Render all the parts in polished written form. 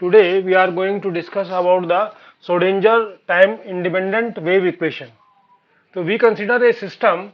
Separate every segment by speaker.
Speaker 1: Today we are going to discuss about the Schrodinger time independent wave equation. So we consider a system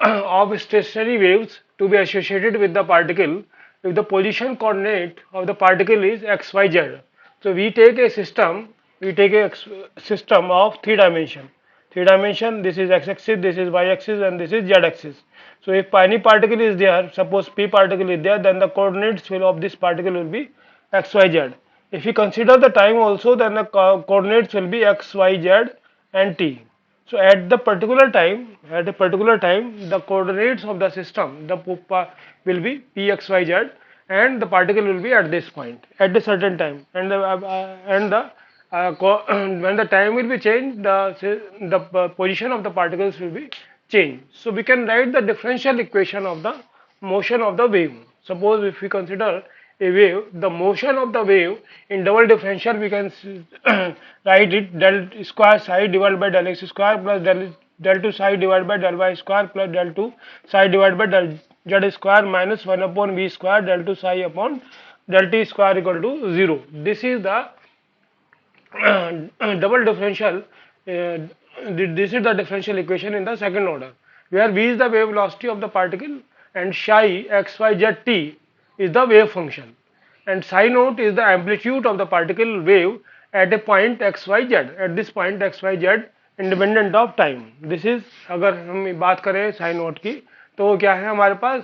Speaker 1: of stationary waves to be associated with the particle if the position coordinate of the particle is x, y, z. So we take a system of three dimension. Three dimension, this is x axis, this is y axis, and this is z axis. So if any particle is there, suppose p particle is there, then the coordinates of this particle will be x, y, z. If we consider the time also, then the coordinates will be x, y, z, and t. So at a particular time, the coordinates of the system, will be p, x, y, z, and the particle will be at this point at a certain time, and when the time will be changed, the position of the particles will be changed. So we can write the differential equation of the motion of the wave. Suppose if we consider a wave, the motion of the wave in double differential, we can write it del square psi divided by del x square plus del 2 psi divided by del y square plus del 2 psi divided by del z square minus 1 upon v square del 2 psi upon del t square equal to 0. This is the double differential. This is the differential equation in the second order, where v is the wave velocity of the particle and psi x, y, z, t is the wave function, and psi naught is the amplitude of the particle wave at a point x, y, z. At this point x, y, z independent of time. This is, अगर हम बात करें psi naught की, तो वो क्या है हमारे पास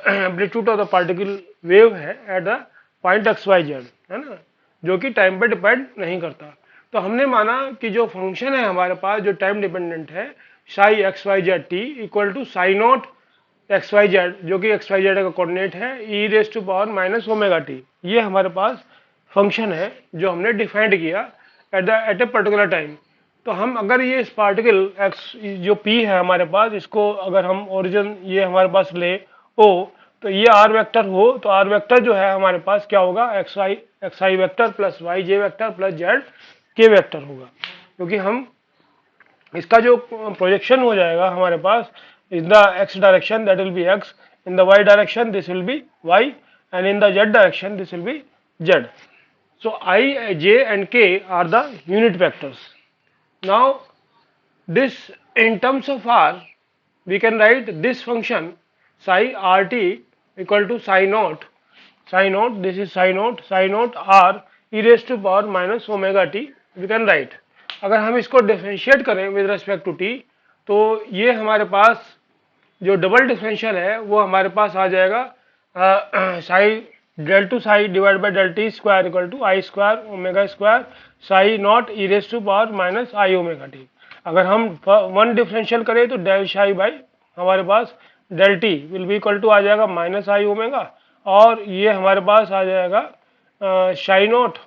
Speaker 1: amplitude of the particle wave है at the point x Y z, है ना, जो कि टाइम पर डिपेंड नहीं करता. तो हमने माना कि जो फंक्शन है हमारे पास जो टाइम डिपेंडेंट है, psi x Y Z t equal to psi not x Y z, जो कि एक्स वाई जेड का कोऑर्डिनेट है e raise to power minus omega t. ये हमारे पास फंक्शन है जो हमने डिफाइंड किया एट ए पर्टिकुलर टाइम. तो हम अगर ये इस पार्टिकल एक्स जो पी है हमारे पास, इसको अगर हम ओरिजिन ये हमारे पास ले ओ, तो ये आर वेक्टर हो, तो आर वेक्टर जो है हमारे पास क्या होगा, एक्स आई वेक्टर प्लस वाई जे वेक्टर प्लस जेड के वेक्टर होगा. क्योंकि हम इसका जो प्रोजेक्शन हो जाएगा हमारे पास, in the x direction that will be x, in the y direction this will be y, and in the z direction this will be z. So I, j and k are the unit vectors. Now this, in terms of r, we can write this function psi rt equal to psi naught, this is psi naught r e raised to power minus omega t we can write. अगर हम इसको differentiate करें with respect to T, तो ये हमारे पास जो double differential है वो हमारे पास आ जाएगा psi del two psi divide by del T square equal to I square omega square psi naught E raise to power minus I omega T. अगर हम वन डिफरेंशियल करें तो डेल शाई बाई हमारे पास del t will be equal to आ जाएगा minus आई omega, और ये हमारे पास आ जाएगा शाई नॉट,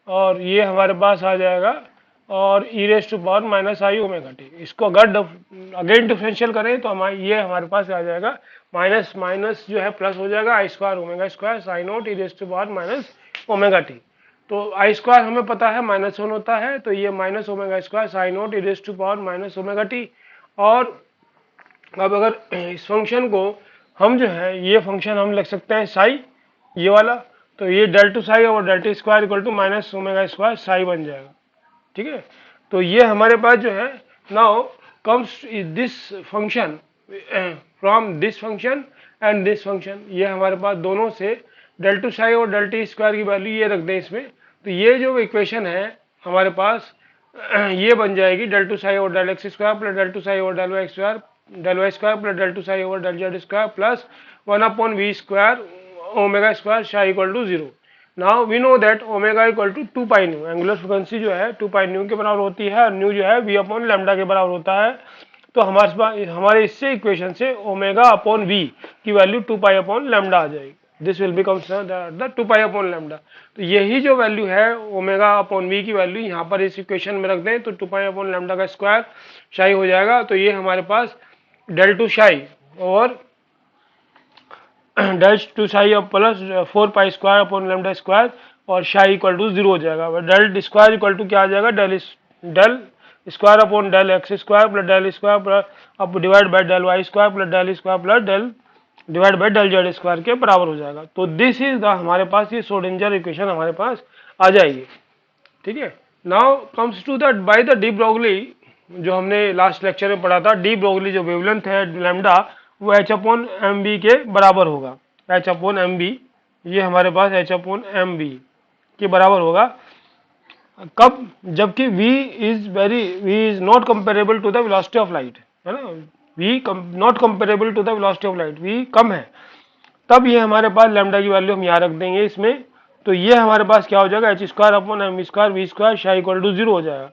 Speaker 1: और ये हमारे पास आ जाएगा और e raise to power minus I omega t. इसको अगर अगेन डिफरेंशियल करें तो ये हमारे पास आ जाएगा माइनस माइनस जो है प्लस हो जाएगा i square omega square sign not E raise to power minus omega t. तो आई स्क्वायर हमें पता है माइनस वन होता है, तो ये minus omega square sign not E raise to power minus omega T. और अब अगर इस फंक्शन को हम जो है, ये फंक्शन हम लिख सकते हैं साई ये वाला, तो ये डेल टू साई और del T square equal to minus omega square psi बन जाएगा. ठीक है, तो ये हमारे पास जो है now comes this function from this function and this function. ये हमारे पास दोनों से डेल टू साई और डेल टी स्क्वायर की वैल्यू ये रख दें इसमें, तो ये जो इक्वेशन है हमारे पास ये बन जाएगी डेल टू साई और del x square plus del two psi और del y square plus del two psi और del z square plus 1 upon v square omega square psi equal to 0. Now we know that omega equal to 2 pi nu, angular frequency जो है 2 pi new के बराबर होती है, और new जो है वी अपॉन लैम्डा के बराबर होता है. तो हमारे इससे इक्वेशन से ओमेगा अपॉन वी की वैल्यू 2 पाई अपॉन लैम्डा आ जाएगी. This will be considered the 2 pi upon lambda. तो यही जो वैल्यू है ओमेगा अपॉन वी की वैल्यू यहाँ पर इस इक्वेशन में रख दें, तो 2 पाई अपॉन लैम्डा का स्क्वायर शाई हो जाएगा. तो ये हमारे पास डेल टू शाई और डेल टू साई अब plus 4 pi square upon lambda square और शाई इक्वल टू 0 हो जाएगा. डेल स्क्वायर इक्वल टू क्या आ जाएगा, del square upon del x square plus del square plus अब divide by del y square plus del square plus del divide by del z square के बराबर हो जाएगा। तो दिस इज द हमारे पास ये श्रोडिंगर इक्वेशन हमारे पास आ जाएगी। ठीक है, now comes to that by the de Broglie, जो हमने लास्ट लेक्चर में पढ़ा था, डी ब्रोगली जो वेवलेंथ है लैम्डा वो एच अपॉन एम बी के बराबर होगा। एच अपॉन एम बी, ये हमारे पास एच अपॉन एम बी के बराबर होगा। कब? जबकि v is not comparable to the velocity of light, है ना, v not comparable to the velocity of light, v कम है, तब ये हमारे पास लैम्डा की वैल्यू हम यहाँ रख देंगे इसमें। तो ये हमारे पास क्या हो जाएगा, H square upon M square V square psi equal to 0 हो जाएगा।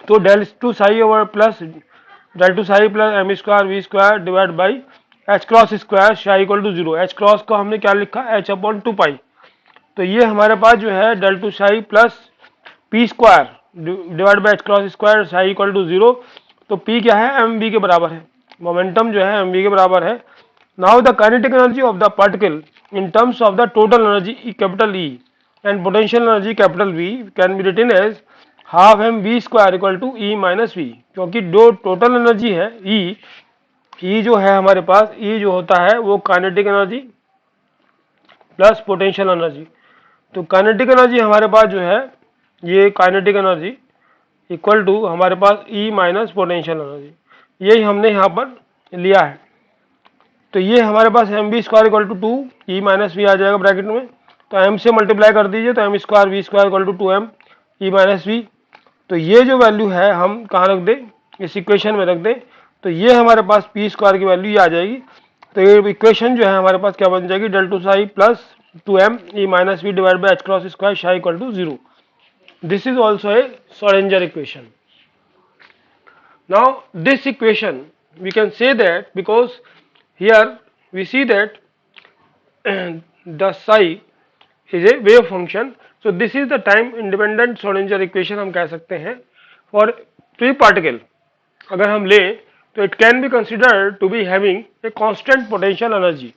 Speaker 1: तो del two psi over plus del two psi plus M square V square divide by H cross square psi equal to 0। H cross को हमने क्या लिखा, H upon 2 पाई। तो ये हमारे पास जो है del two psi plus P square divide by H cross square psi equal to 0। तो पी क्या है, एम बी के बराबर है, मोमेंटम जो है एम बी के बराबर है। Now the kinetic energy of the particle in terms of the total energy capital E and potential energy capital V can be written as half M B square equal to E minus V, क्योंकि जो total energy है ई जो है हमारे पास, ई जो होता है वो kinetic energy plus potential energy. तो काइनेटिक एनर्जी हमारे पास जो है, ये काइनेटिक एनर्जी इक्वल टू हमारे पास ई माइनस पोटेंशियल एनर्जी, यही हमने यहाँ पर लिया है। तो ये हमारे पास m B square equal to 2 e minus v आ जाएगा ब्रैकेट में। तो एम से मल्टीप्लाई कर दीजिए, तो M square V square equal to 2m E minus V. तो ये जो वैल्यू है हम कहाँ रख दें, इस इक्वेशन में रख दें। तो ये हमारे पास पी स्क्वायर की वैल्यू ये आ जाएगी। तो ये इक्वेशन जो है हमारे पास क्या बन जाएगी, del two psi plus 2m E minus V divide by H cross square psi equal to 0। This is also a Schrodinger equation. Now this equation we can say that because here we see that the psi is a wave function, so this is the time independent Schrodinger equation हम कह सकते हैं for free particle। अगर हम ले तो it can be considered to be having a constant potential energy,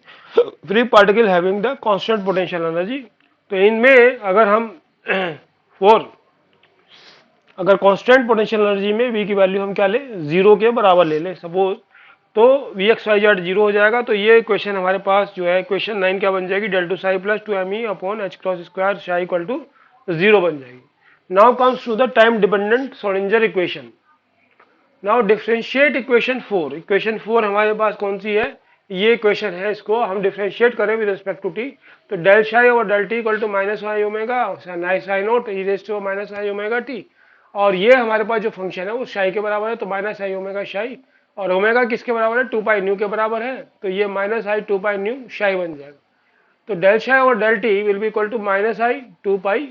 Speaker 1: free particle having the constant potential energy। तो इनमें अगर हम अगर कांस्टेंट पोटेंशियल एनर्जी में v की वैल्यू हम क्या ले, 0 के बराबर ले लें सपोज, तो वी एक्स वाई जेड 0 हो जाएगा। तो ये क्वेश्चन हमारे पास जो है क्वेश्चन 9 क्या बन जाएगी, del two psi plus 2m E upon H cross square psi equal to 0 बन जाएगी। Now comes to the time dependent Schrodinger equation. Now differentiate equation 4। Equation 4 हमारे पास कौन सी है, ये इक्वेशन है, इसको हम डिफरेंशिएट करें विद रिस्पेक्ट टू टी। तो del psi over del T equal to minus Y omega psi naught E raise to minus I omega T. और ये हमारे पास जो फंक्शन है वो शाई के बराबर है, तो माइनस आई ओमेगा शाई, और ओमेगा किसके बराबर है, 2 पाई न्यू के बराबर है। तो ये माइनस आई 2 पाई न्यू शाई बन जाएगा। तो del psi over del t will be equal to minus i 2 pi,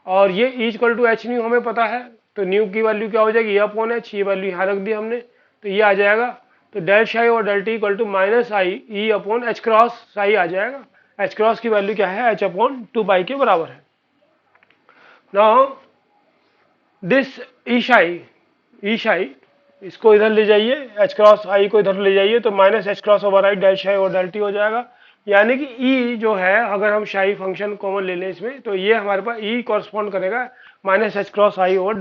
Speaker 1: और ये e equal to h nu हमें पता है। तो न्यू की वैल्यू क्या हो जाएगी, ए अपॉन एच, ये वैल्यू यहाँ रख दी हमने, तो ये आ जाएगा। तो del psi over del T equal to minus i e upon H cross psi आ जाएगा। एच क्रॉस की वैल्यू क्या है, एच अपॉन 2 पाई के बराबर है। नाउ दिस ई शाई इसको इधर ले जाइए, एच क्रॉस आई को इधर ले जाइए, तो minus H cross over I del psi और डेल टी हो जाएगा। यानी कि ई जो है, अगर हम शाई फंक्शन कॉमन ले लें इसमें, तो ये हमारे पास ई कॉरस्पॉन्ड करेगा minus H cross I over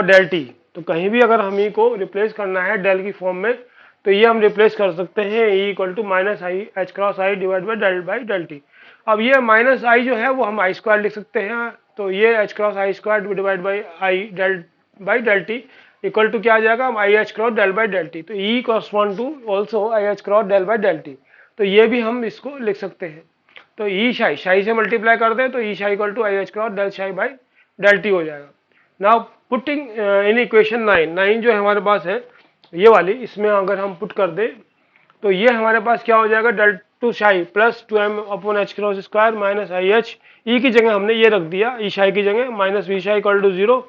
Speaker 1: del T. तो कहीं भी अगर हम ई को रिप्लेस करना है डेल की फॉर्म में, तो ये हम रिप्लेस कर सकते हैं E equal to minus I H cross I divide by del T. अब ये माइनस आई जो है वो हम आई स्क्वायर लिख सकते हैं, तो ये h cross i square divide by i del T equal to क्या आ जाएगा, i H cross del by del T. तो e correspond to also i H cross del by del T. तो ये भी हम इसको लिख सकते हैं। तो ई शाई से मल्टीप्लाई कर दें, तो E psi equal to I H cross del psi by del T हो जाएगा। नाउ पुटिंग इन इक्वेशन 9 जो हमारे पास है ये वाली, इसमें अगर हम पुट कर दें तो ये हमारे पास क्या हो जाएगा, del two psi plus 2m upon H cross square minus आई एच, ई की जगह हमने ये रख दिया, ई शाई की जगह minus v psi equal to 0।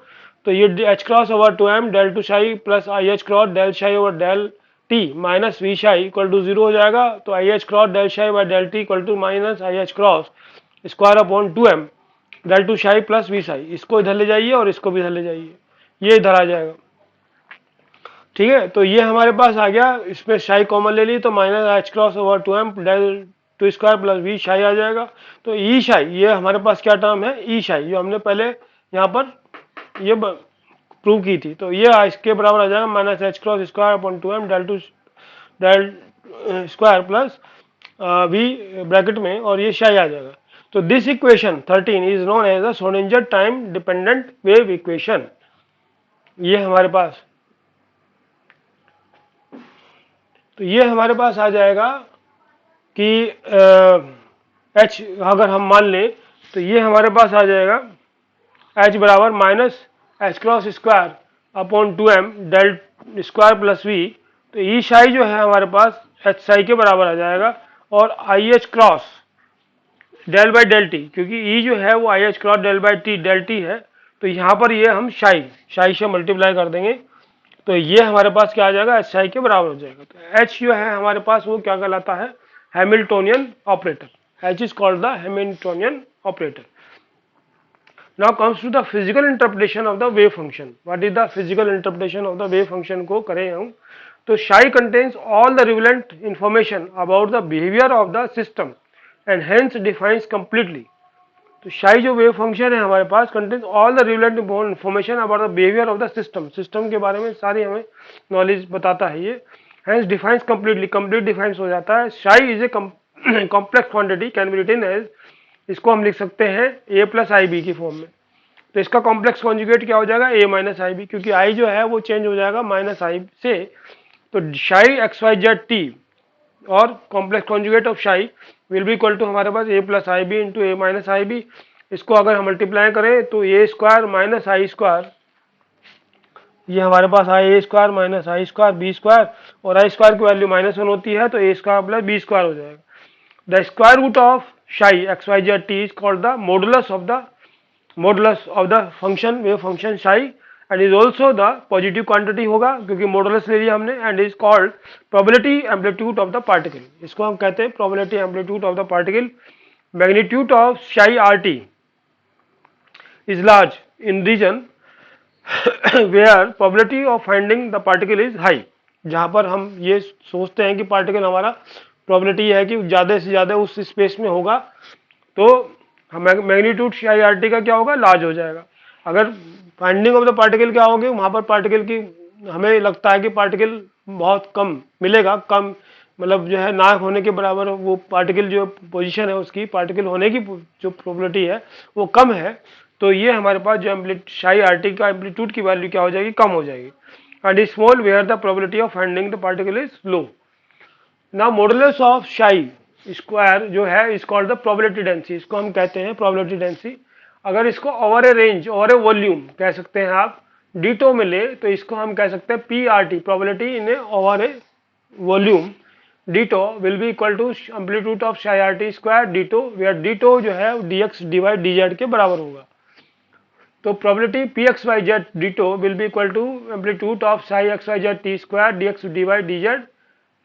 Speaker 1: तो ये h cross over 2m del two psi plus i H cross del psi over del t minus v psi equal to 0 हो जाएगा। तो i H cross del psi by del T equal to minus I H cross square upon 2m del two psi plus we psi. इसको इधर ले जाइए और इसको भी इधर ले जाइए, ये इधर आ जाएगा। ठीक है, तो ये हमारे पास आ गया, इसमें शाई कॉमन ले ली, तो minus H cross over 2m del two square plus we psi आ जाएगा। तो ई शाई ये हमारे पास क्या टर्म है, ई शाई, जो हमने पहले यहाँ पर ये प्रूव की थी। तो ये इसके बराबर आ जाएगा minus H cross square upon 2m del square plus V bracket में, और ये शाई आ जाएगा। तो this equation 13 is known as the Schrodinger time dependent wave equation. ये हमारे पास, तो ये हमारे पास आ जाएगा कि एच अगर हम मान लें तो ये हमारे पास आ जाएगा एच बराबर minus H cross square upon 2m del square plus V. तो ई शाई जो है हमारे पास एच साई के बराबर आ जाएगा, और I H cross del by del T, क्योंकि ई जो है वो I H cross del by T del T है, तो यहाँ पर ये हम शाई से मल्टीप्लाई कर देंगे, तो ये हमारे पास क्या आ जाएगा, एच शाई के बराबर हो जाएगा। तो एच जो है हमारे पास वो क्या कहलाता है, Hamiltonian operator. H is called the Hamiltonian operator. Now comes to the physical interpretation of the wave function. What is the physical interpretation of the wave function को करें हम, तो psi contains all the relevant information about the behavior of the system and hence defines completely. तो psi जो wave function है हमारे पास contains all the relevant information about the behavior of the system के बारे में सारी हमें knowledge बताता है ये, hence defines completely, complete defines हो जाता है। psi is a complex quantity can be written as, इसको हम लिख सकते हैं a प्लस आई बी की फॉर्म में। तो इसका कॉम्प्लेक्स कॉन्जुगेट क्या हो जाएगा, a माइनस आई बी, क्योंकि i जो है वो चेंज हो जाएगा माइनस आई से। तो psi X Y Z T और complex conjugate of psi will be equal to हमारे पास a plus I B into A minus I B. इसको अगर हम मल्टीप्लाई करें तो A square minus I square, ये हमारे पास I A square minus I square B square, और आई स्क्वायर की वैल्यू -1 होती है तो A square plus B square हो जाएगा। The square root of psi x y z t is called the modulus of the function wave function psi and is also the positive quantity होगा, क्योंकि modulus ले लिया हमने, and is called probability amplitude of the particle। इसको हम कहते हैं probability amplitude of the particle। magnitude of psi rt is large in region where probability of finding the particle is high। जहां पर हम ये सोचते हैं कि पार्टिकल हमारा प्रोबेबिलिटी है कि ज़्यादा से ज़्यादा उस स्पेस में होगा, तो मैग्नीट्यूड psi rt का क्या होगा, लार्ज हो जाएगा। अगर फाइंडिंग ऑफ द पार्टिकल क्या होगी, वहाँ पर पार्टिकल की हमें लगता है कि पार्टिकल बहुत कम मिलेगा, कम मतलब जो है ना होने के बराबर, वो पार्टिकल जो पोजीशन है उसकी, पार्टिकल होने की जो प्रोबेबिलिटी है वो कम है, तो ये हमारे पास जो psi rt का एम्पलीट्यूड की वैल्यू क्या हो जाएगी, कम हो जाएगी। And small where the probability of finding the particle is low. ना मॉडुलस ऑफ psi स्क्वायर जो है is called the probability density, इसको हम कहते हैं प्रोबेबिलिटी डेंसिटी। अगर इसको over a range, over a volume कह सकते हैं आप, डीटो में ले तो इसको हम कह सकते हैं P R T, probability in a over a volume. D tau will be equal to amplitude of psi rt square D tau, where D tau जो है dx dy dz के बराबर होगा। तो probability P X Y Z D tau will be equal to amplitude of psi x y z t square dx dy dz।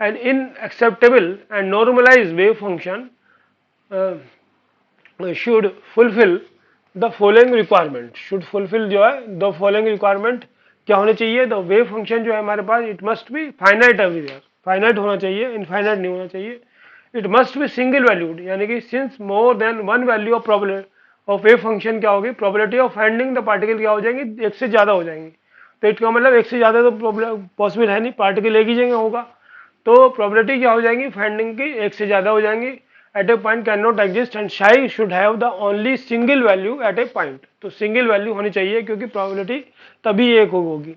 Speaker 1: An unacceptable and normalized wave function should fulfill the following requirement। should fulfill जो है the following requirement क्या होने चाहिए, the wave function जो है हमारे पास, it must be finite everywhere, finite होना चाहिए, infinite नहीं होना चाहिए। it must be single valued, यानी कि since more than one value of probability of wave function क्या होगी, probability of finding the particle क्या हो जाएंगी, एक से ज़्यादा हो जाएंगी। तो इसका मतलब एक से ज़्यादा तो पॉसिबल है नहीं, पार्टिकल एक ही जगह होगा, तो प्रोबेबिलिटी क्या हो जाएंगी फाइंडिंग की, एक से ज्यादा हो जाएंगी। At a point can not exist and psi should have the only single value at a point. तो सिंगल वैल्यू होनी चाहिए, क्योंकि प्रोबेबिलिटी तभी एक होगी,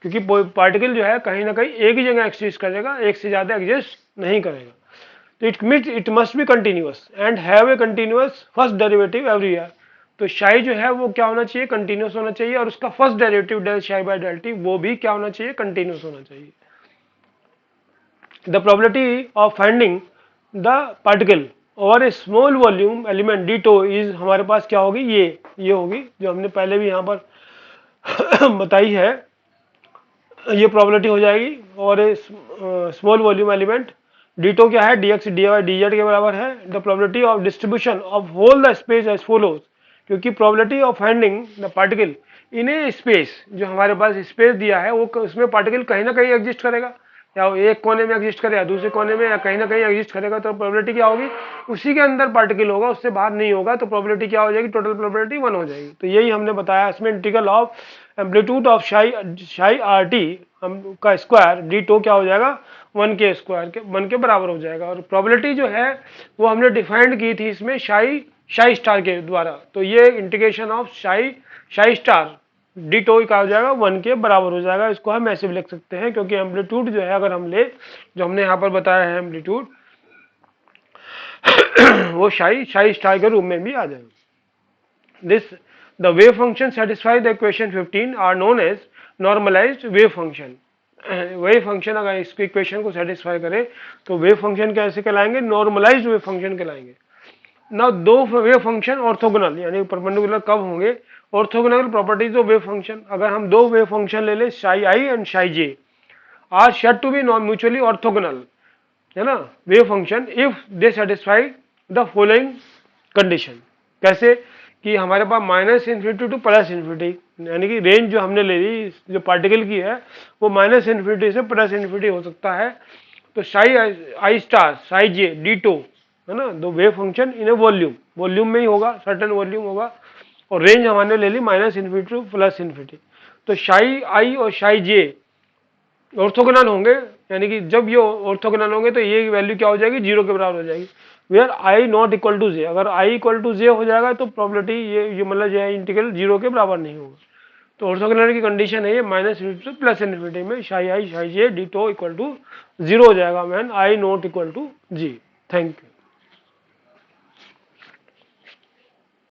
Speaker 1: क्योंकि पार्टिकल जो है कहीं ना कहीं एक ही जगह एग्जिस्ट करेगा, एक से ज्यादा एग्जिस्ट नहीं करेगा। तो it must be continuous and have a continuous first derivative everywhere. तो psi जो है वो क्या होना चाहिए, कंटिन्यूअस होना चाहिए, और उसका first derivative del psi by del T वो भी क्या होना चाहिए, कंटिन्यूअस होना चाहिए। The probability of finding the particle over a small volume element d tau is हमारे पास क्या होगी, ये होगी जो हमने पहले भी यहाँ पर बताई है, ये probability हो जाएगी। और small volume element d tau क्या है, dx dy dz के बराबर है। the probability of distribution of whole the space as follows, क्योंकि probability of finding the particle in a space, जो हमारे पास स्पेस दिया है वो उसमें पार्टिकल कहीं ना कहीं एग्जिस्ट करेगा, या एक कोने में एग्जिस्ट करे या दूसरे कोने में या कहीं ना कहीं एग्जिस्ट करेगा तो प्रोबेबिलिटी क्या होगी, उसी के अंदर पार्टिकल होगा, उससे बाहर नहीं होगा, तो प्रोबेबिलिटी क्या हो जाएगी, टोटल प्रोबेबिलिटी 1 हो जाएगी। तो यही हमने बताया इसमें, इंटीग्रल ऑफ एम्पलीट्यूड ऑफ शाई आर टी का स्क्वायर डी टो क्या हो जाएगा, 1 के स्क्वायर के 1 के बराबर हो जाएगा। और प्रोबेबिलिटी जो है वो हमने डिफाइंड की थी इसमें शाई स्टार के द्वारा, तो ये इंटीग्रेशन ऑफ शाई स्टार डी टो का हो जाएगा 1 के बराबर हो जाएगा। इसको हम ऐसे भी लिख सकते हैं क्योंकि एम्पलीट्यूड जो है अगर हम ले, जो हमने यहाँ पर बताया है एम्पलीट्यूड वो शाई स्टार के रूप में भी आ जाएगा। This the wave function satisfy the equation 15 are known as normalized wave function. Wave function अगर इसको इक्वेशन को सेटिस्फाई करे तो वेव फंक्शन कैसे कहलाएंगे, नॉर्मलाइज्ड वेव फंक्शन कहलाएंगे। ना दो वेव फंक्शन ऑर्थोगोनल यानी परपेंडिकुलर कब होंगे, orthogonal properties of wave function. अगर हम दो वेव फंक्शन ले ले psi i and psi j are said to be non mutually orthogonal, है ना, wave function if they satisfy the following condition. कैसे कि हमारे पास minus infinity to plus infinity, यानी कि रेंज जो हमने ले ली जो पार्टिकल की है वो माइनस इन्फिनिटी से प्लस इन्फिनिटी हो सकता है। तो psi i star psi J D tau, है ना, दो wave function in a volume में ही होगा, सर्टेन वॉल्यूम होगा, और रेंज हमारे ले ली minus infinity to plus infinity. तो साई आई और साई जे ऑर्थोगोनल होंगे, यानी कि जब ये ऑर्थोगोनल होंगे तो ये वैल्यू क्या हो जाएगी, 0 के बराबर हो जाएगी। Where i not equal to j, अगर आई इक्वल टू जे हो जाएगा तो प्रोबेबिलिटी ये मतलब जो है इंटीग्रल 0 के बराबर नहीं होगा। तो ऑर्थोगोनल की कंडीशन है ये माइनस इन्फिनिटी से प्लस इन्फिनिटी में psi I psi J D tau equal to 0 हो जाएगा when I not equal to J. Thank you.